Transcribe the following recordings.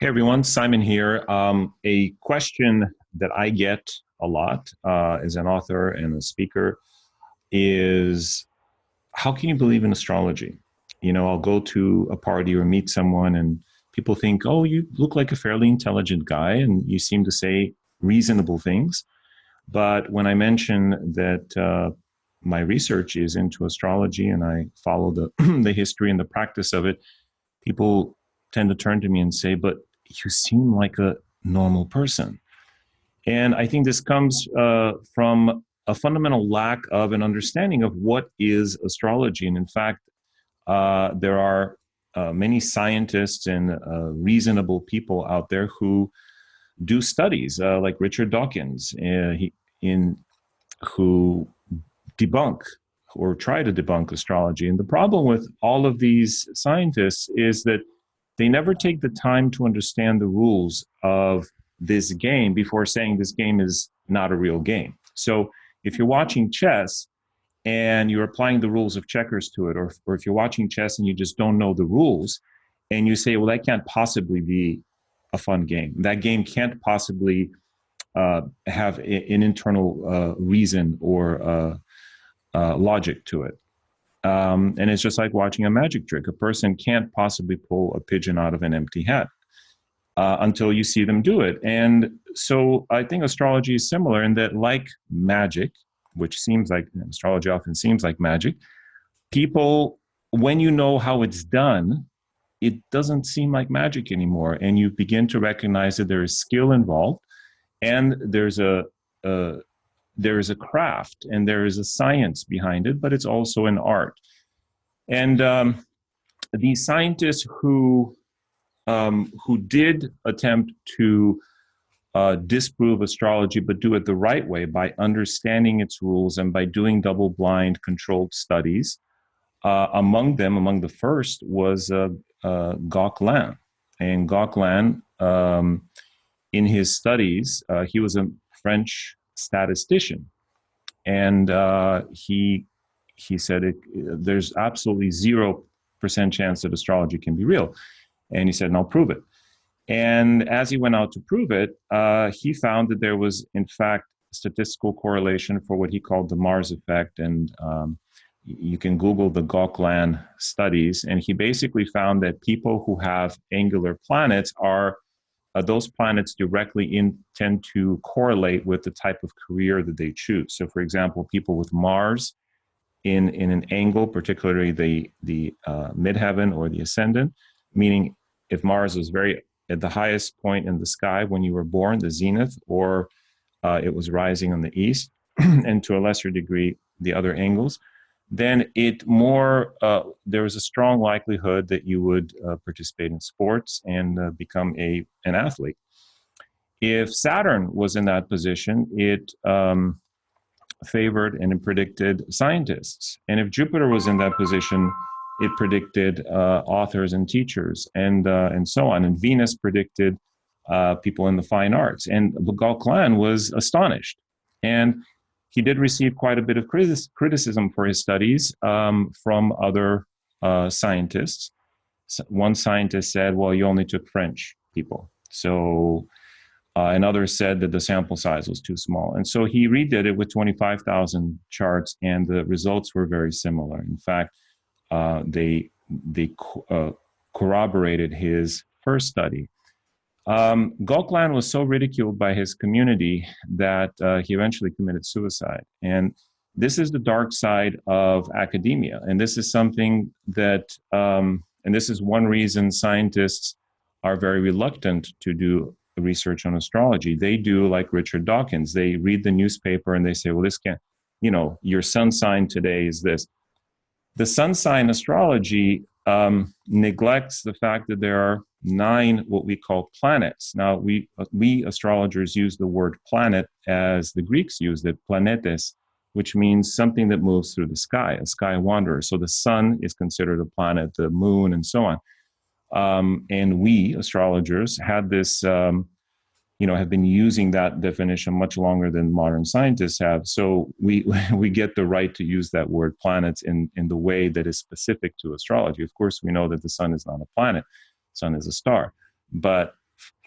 Hey everyone, Simon here. A question that I get a lot as an author and a speaker is how can you believe in astrology? I'll go to a party or meet someone and people think, oh, you look like a fairly intelligent guy and you seem to say reasonable things. But when I mention that my research is into astrology and I follow the, the history and the practice of it, people tend to turn to me and say, but you seem like a normal person. And I think this comes from a fundamental lack of an understanding of what is astrology. And in fact, there are many scientists and reasonable people out there who do studies, like Richard Dawkins, who debunk or try to debunk astrology. And the problem with all of these scientists is that they never take the time to understand the rules of this game before saying this game is not a real game. So if you're watching chess and you're applying the rules of checkers to it, or if you're watching chess and you just don't know the rules and you say, well, that can't possibly be a fun game. That game can't possibly have an internal reason or logic to it. And it's just like watching a magic trick. A person can't possibly pull a pigeon out of an empty hat until you see them do it. And so I think astrology is similar in that, like magic, which seems like astrology often seems like magic, people, when you know how it's done, it doesn't seem like magic anymore. And you begin to recognize that there is skill involved and there is a craft and there is a science behind it, but it's also an art. And these scientists who did attempt to disprove astrology, but do it the right way by understanding its rules and by doing double-blind controlled studies, among the first was Gauquelin. And Gauquelin, in his studies, he was a French statistician, and he said there's absolutely 0% chance that astrology can be real, and he said, and I'll prove it. And as he went out to prove it, he found that there was in fact statistical correlation for what he called the Mars effect, and you can Google the Gauquelin studies, and he basically found that people who have angular planets are those planets directly tend to correlate with the type of career that they choose. So, for example, people with Mars in an angle, particularly the midheaven or the ascendant, meaning if Mars was very at the highest point in the sky when you were born, the zenith, or it was rising on the east, and to a lesser degree the other angles, then there was a strong likelihood that you would participate in sports and become an athlete. If Saturn was in that position, it favored and it predicted scientists. And if Jupiter was in that position, it predicted authors and teachers and so on. And Venus predicted people in the fine arts. And Gauquelin was astonished. And he did receive quite a bit of criticism for his studies from other scientists. One scientist said, well, you only took French people. So, and others said that the sample size was too small. And so he redid it with 25,000 charts, and the results were very similar. In fact, they corroborated his first study. Gauquelin was so ridiculed by his community that he eventually committed suicide. And this is the dark side of academia. And this is something that, and this is one reason scientists are very reluctant to do research on astrology. They do like Richard Dawkins. They read the newspaper and they say, well, this can't, your sun sign today is this. The sun sign astrology neglects the fact that there are 9 what we call planets. Now, we astrologers use the word planet as the Greeks used it, planetes, which means something that moves through the sky, a sky wanderer. So the sun is considered a planet, the moon, and so on. And we astrologers had this, have been using that definition much longer than modern scientists have. So we get the right to use that word planets in the way that is specific to astrology. Of course, we know that the sun is not a planet. The sun is a star. But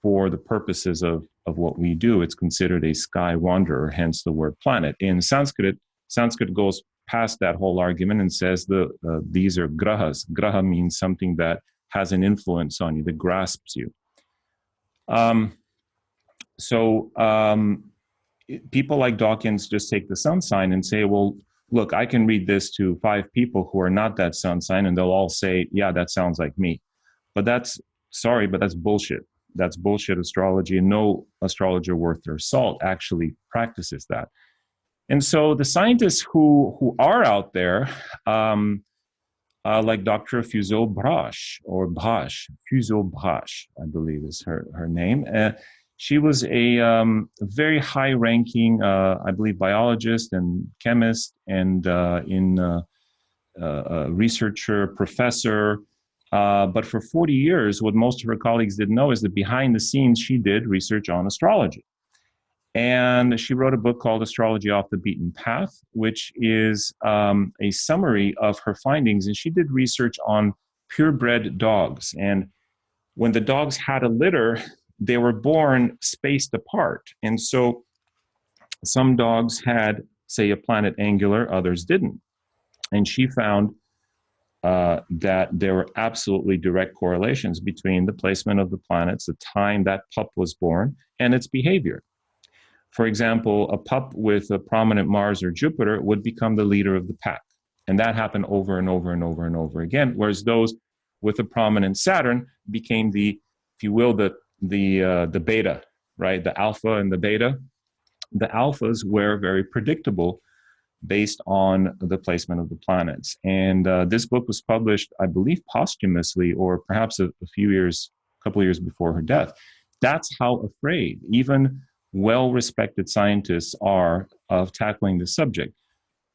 for the purposes of what we do, it's considered a sky wanderer, hence the word planet. In Sanskrit goes past that whole argument and says these are grahas. Graha means something that has an influence on you, that grasps you. People like Dawkins just take the sun sign and say, well, look, I can read this to 5 people who are not that sun sign, and they'll all say, yeah, that sounds like me. But that's bullshit. That's bullshit astrology, and no astrologer worth their salt actually practices that. And so the scientists who are out there, like Dr. Fuzeau-braesch, or Braesch, fuzeau-braesch, I believe is her name. She was a very high-ranking, I believe, biologist and chemist, and researcher, professor. But for 40 years, what most of her colleagues didn't know is that behind the scenes, she did research on astrology. And she wrote a book called Astrology Off the Beaten Path, which is a summary of her findings. And she did research on purebred dogs. And when the dogs had a litter, they were born spaced apart. And so some dogs had, say, a planet angular, others didn't. And she found that there were absolutely direct correlations between the placement of the planets, the time that pup was born, and its behavior. For example, a pup with a prominent Mars or Jupiter would become the leader of the pack. And that happened over and over and over and over again, whereas those with a prominent Saturn became the, if you will, the beta, right? The alpha and the beta. The alphas were very predictable based on the placement of the planets. And this book was published, I believe, posthumously, or perhaps a couple of years before her death. That's how afraid even well-respected scientists are of tackling this subject.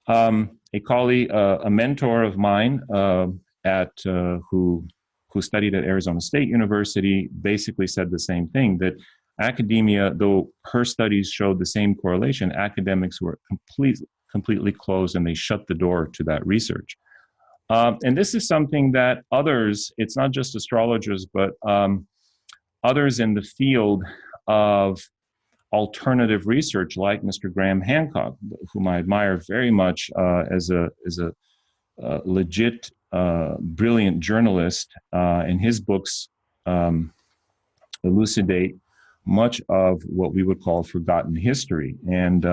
A colleague, a mentor of mine who studied at Arizona State University, basically said the same thing, that academia, though her studies showed the same correlation, academics were completely closed, and they shut the door to that research. And this is something that others, it's not just astrologers, but others in the field of alternative research, like Mr. Graham Hancock, whom I admire very much as a legit, brilliant journalist, and his books elucidate much of what we would call forgotten history, and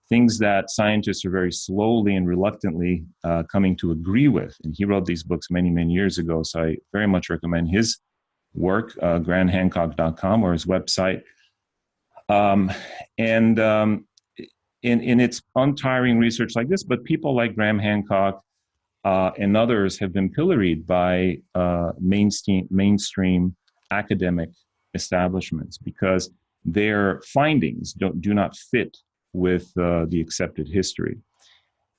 things that scientists are very slowly and reluctantly coming to agree with. And he wrote these books many, many years ago, so I very much recommend his work, grahamhancock.com, or his website. In its untiring research like this, but people like Graham Hancock and others have been pilloried by mainstream academic establishments because their findings do not fit with the accepted history.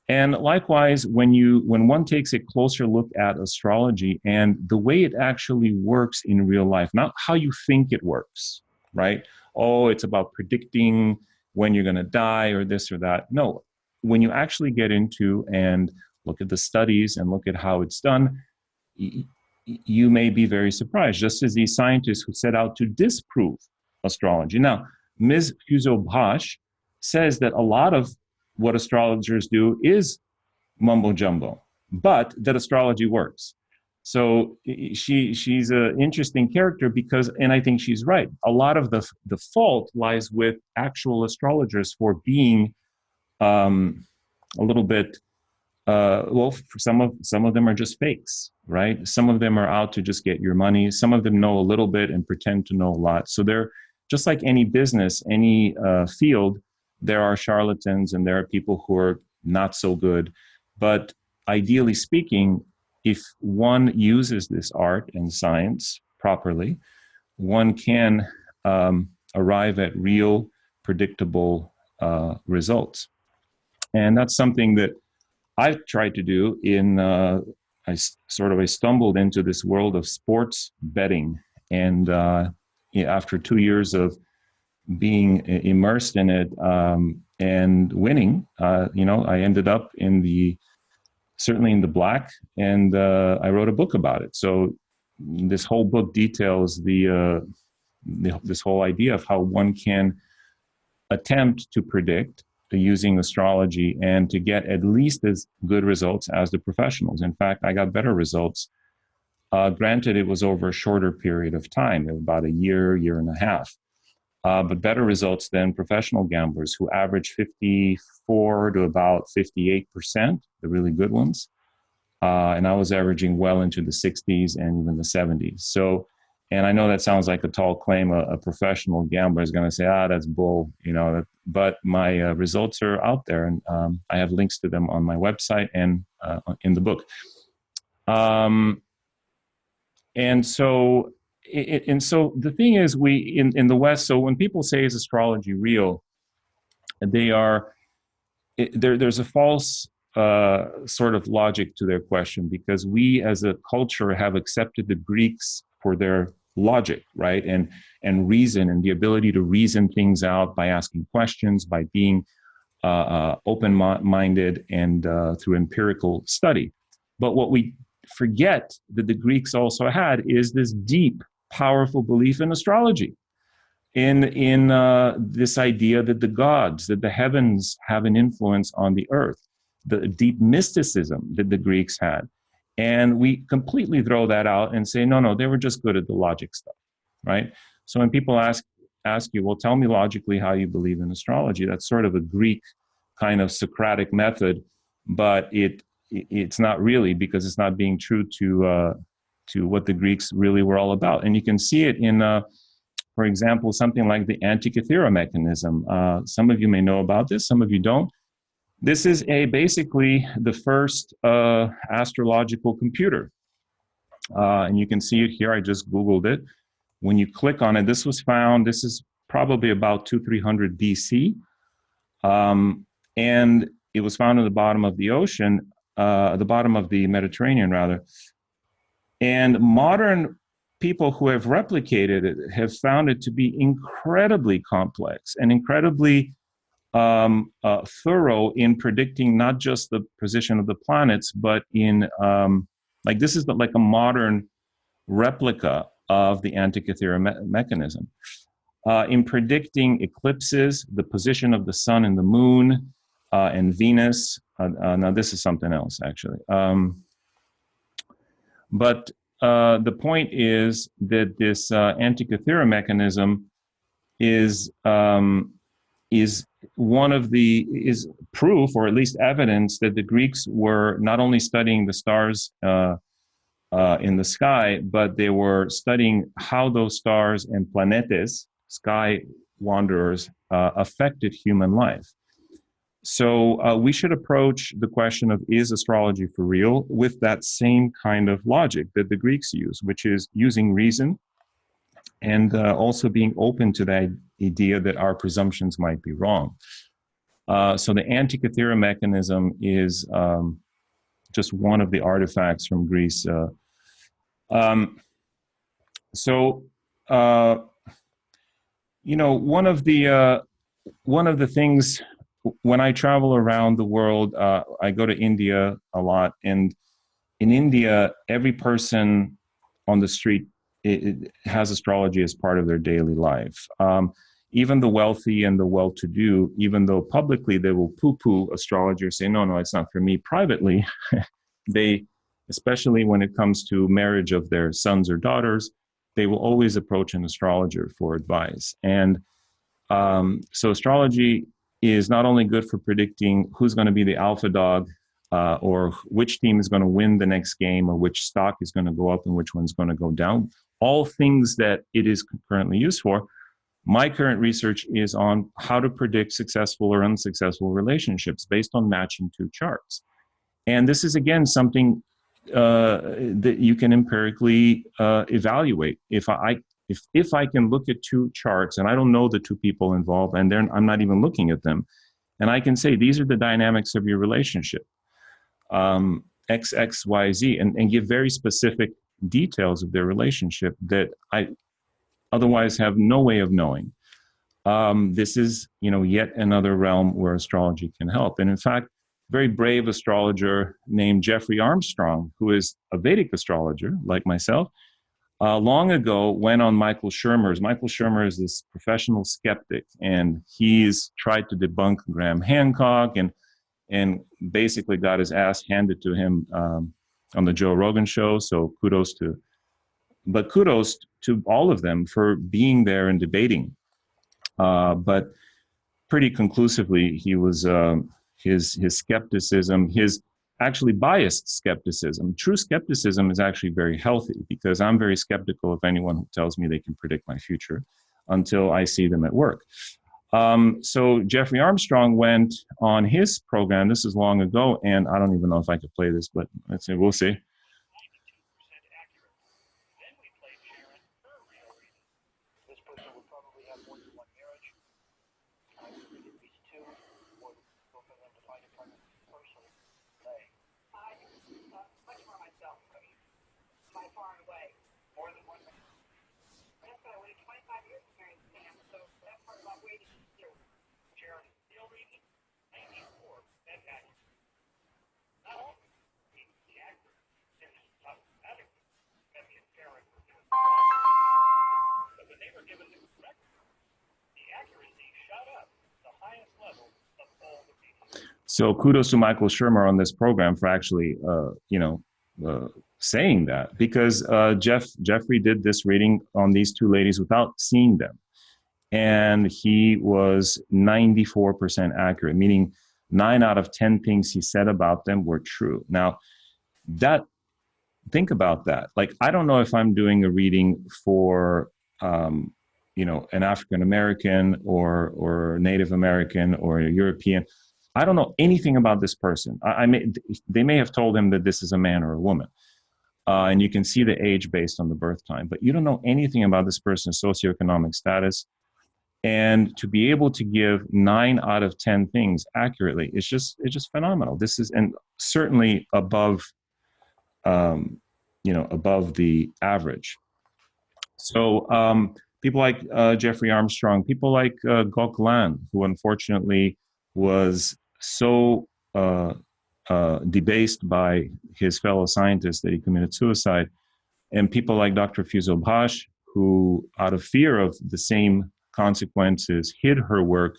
And likewise, when one takes a closer look at astrology and the way it actually works in real life, not how you think it works, right? Oh, it's about predicting when you're going to die or this or that. No, when you actually get into and look at the studies and look at how it's done, you may be very surprised, just as these scientists who set out to disprove astrology. Now, Ms. Fuzeau-braesch says that a lot of what astrologers do is mumbo jumbo, but that astrology works. So she's an interesting character because, and I think she's right, a lot of the fault lies with actual astrologers for being a little bit, for some of them are just fakes, right? Some of them are out to just get your money. Some of them know a little bit and pretend to know a lot. So they're just like any business, any field, there are charlatans and there are people who are not so good. But ideally speaking, if one uses this art and science properly, one can arrive at real, predictable results. And that's something that I've tried to do I stumbled into this world of sports betting. And after 2 years of being immersed in it and winning, I ended up certainly in the black, and I wrote a book about it. So this whole book details the this whole idea of how one can attempt to predict using astrology and to get at least as good results as the professionals. In fact, I got better results. Granted, it was over a shorter period of time, about a year, year and a half, but better results than professional gamblers who average 54 to about 58%, the really good ones. And I was averaging well into the 60s and even the 70s. So, and I know that sounds like a tall claim. A professional gambler is going to say, that's bull, but my results are out there, and I have links to them on my website and in the book. And so the thing is, we in the West, so when people say, is astrology real, there's a false sort of logic to their question, because we as a culture have accepted the Greeks for their logic, right? And reason, and the ability to reason things out by asking questions, by being open-minded, and through empirical study. But what we forget that the Greeks also had is this deep, powerful belief in astrology, in this idea that the gods, that the heavens have an influence on the earth, the deep mysticism that the Greeks had. And we completely throw that out and say, no, they were just good at the logic stuff, right? So when people ask you, well, tell me logically how you believe in astrology, that's sort of a Greek kind of Socratic method, but it's not really, because it's not being true to what the Greeks really were all about. And you can see it in, for example, something like the Antikythera mechanism. Some of you may know about this, some of you don't. This is basically the first astrological computer. And you can see it here. I just Googled it. When you click on it, this is probably about 200-300 BC. And it was found at the bottom of the ocean, the bottom of the Mediterranean, rather. And modern people who have replicated it have found it to be incredibly complex and incredibly thorough in predicting not just the position of the planets, but in this is like a modern replica of the Antikythera mechanism in predicting eclipses, the position of the sun and the moon and Venus. Now this is something else, actually. But the point is that this Antikythera mechanism is proof, or at least evidence, that the Greeks were not only studying the stars in the sky, but they were studying how those stars and planetes, sky wanderers, affected human life. So we should approach the question of, is astrology for real, with that same kind of logic that the Greeks use, which is using reason and also being open to the idea that our presumptions might be wrong. So the Antikythera mechanism is just one of the artifacts from Greece. One of the things, when I travel around the world, I go to India a lot, and in India, every person on the street it has astrology as part of their daily life. Even the wealthy and the well-to-do, even though publicly they will poo-poo astrology or say, no, it's not for me. Privately, they, especially when it comes to marriage of their sons or daughters, they will always approach an astrologer for advice. And so astrology is not only good for predicting who's going to be the alpha dog, or which team is going to win the next game, or which stock is going to go up and which one's going to go down, all things that it is currently used for. My current research is on how to predict successful or unsuccessful relationships based on matching two charts. And this is, again, something that you can empirically evaluate. If I can look at two charts and I don't know the two people involved, and I'm not even looking at them, and I can say, these are the dynamics of your relationship, X, X, Y, Z, and give very specific details of their relationship that I otherwise have no way of knowing. This is, yet another realm where astrology can help. And in fact, a very brave astrologer named Jeffrey Armstrong, who is a Vedic astrologer like myself, long ago went on Michael Shermer's. Michael Shermer is this professional skeptic, and he's tried to debunk Graham Hancock and basically got his ass handed to him on the Joe Rogan show. So kudos to all of them for being there and debating. But pretty conclusively, he was his skepticism, his actually biased skepticism. True skepticism is actually very healthy, because I'm very skeptical of anyone who tells me they can predict my future until I see them at work. So Jeffrey Armstrong went on his program. This is long ago, and I don't even know if I could play this, but let's see, we'll see. So kudos to Michael Shermer on this program for actually, saying that, because Jeffrey did this reading on these two ladies without seeing them, and he was 94% accurate, meaning 9 out of 10 things he said about them were true. Now, think about that. Like, I don't know if I'm doing a reading for, an African American or Native American or a European. I don't know anything about this person. They may have told him that this is a man or a woman. And you can see the age based on the birth time, but you don't know anything about this person's socioeconomic status. And to be able to give 9 out of 10 things accurately, it's just phenomenal. This is, and certainly above, above the average. So people like Jeffrey Armstrong, people like Gok Lan, who unfortunately was so debased by his fellow scientists that he committed suicide, and people like Dr. Fuzeau-braesch, who, out of fear of the same consequences, hid her work.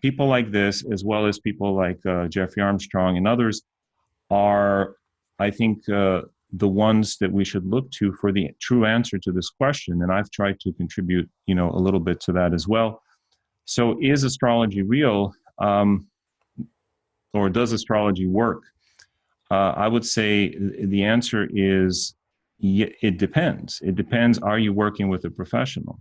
People like this, as well as people like Jeffrey Armstrong and others, are, I think, the ones that we should look to for the true answer to this question. And I've tried to contribute, a little bit to that as well. So is astrology real, or does astrology work? I would say the answer is, it depends. It depends. Are you working with a professional?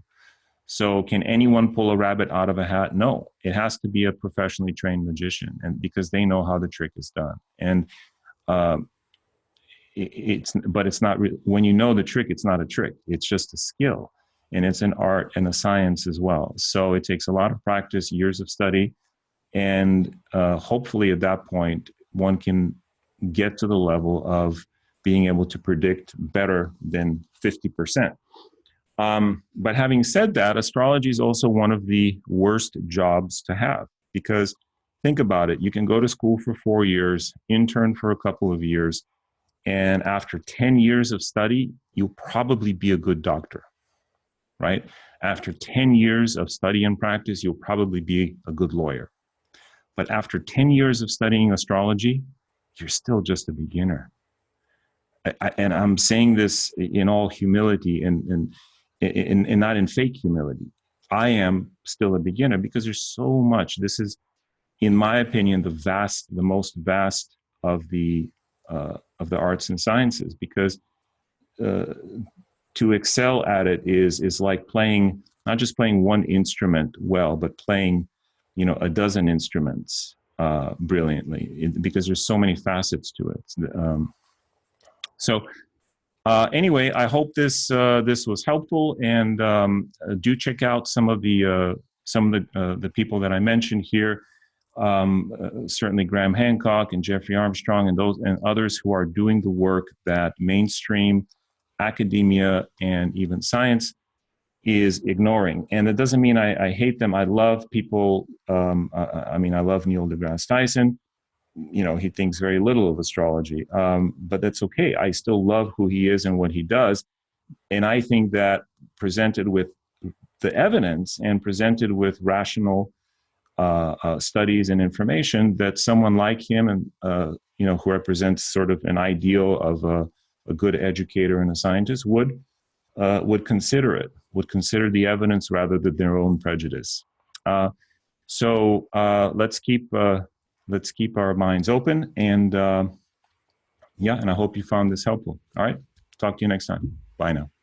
So can anyone pull a rabbit out of a hat? No, it has to be a professionally trained magician, and because they know how the trick is done. And it's not when you know the trick, it's not a trick. It's just a skill, and it's an art and a science as well. So it takes a lot of practice, years of study, and hopefully at that point, one can get to the level of being able to predict better than 50%. But having said that, astrology is also one of the worst jobs to have, because think about it. You can go to school for 4 years, intern for a couple of years, and after 10 years of study, you'll probably be a good doctor, right? After 10 years of study and practice, you'll probably be a good lawyer. But after 10 years of studying astrology, you're still just a beginner. And I'm saying this in all humility and not in fake humility. I am still a beginner because there's so much. This is, in my opinion, the most vast of the arts and sciences, because to excel at it is like playing, not just playing one instrument well, but playing, a dozen instruments brilliantly, because there's so many facets to it. Anyway, I hope this was helpful, and do check out some of the people that I mentioned here. Certainly Graham Hancock and Jeffrey Armstrong and those and others who are doing the work that mainstream academia and even science is ignoring. And that doesn't mean I hate them. I love people. I love Neil deGrasse Tyson. He thinks very little of astrology, but that's okay. I still love who he is and what he does. And I think that presented with the evidence and presented with rational studies and information, that someone like him, and who represents sort of an ideal of a good educator and a scientist, would consider it, would consider the evidence rather than their own prejudice. So let's keep our minds open, and and I hope you found this helpful. All right, talk to you next time. Bye now.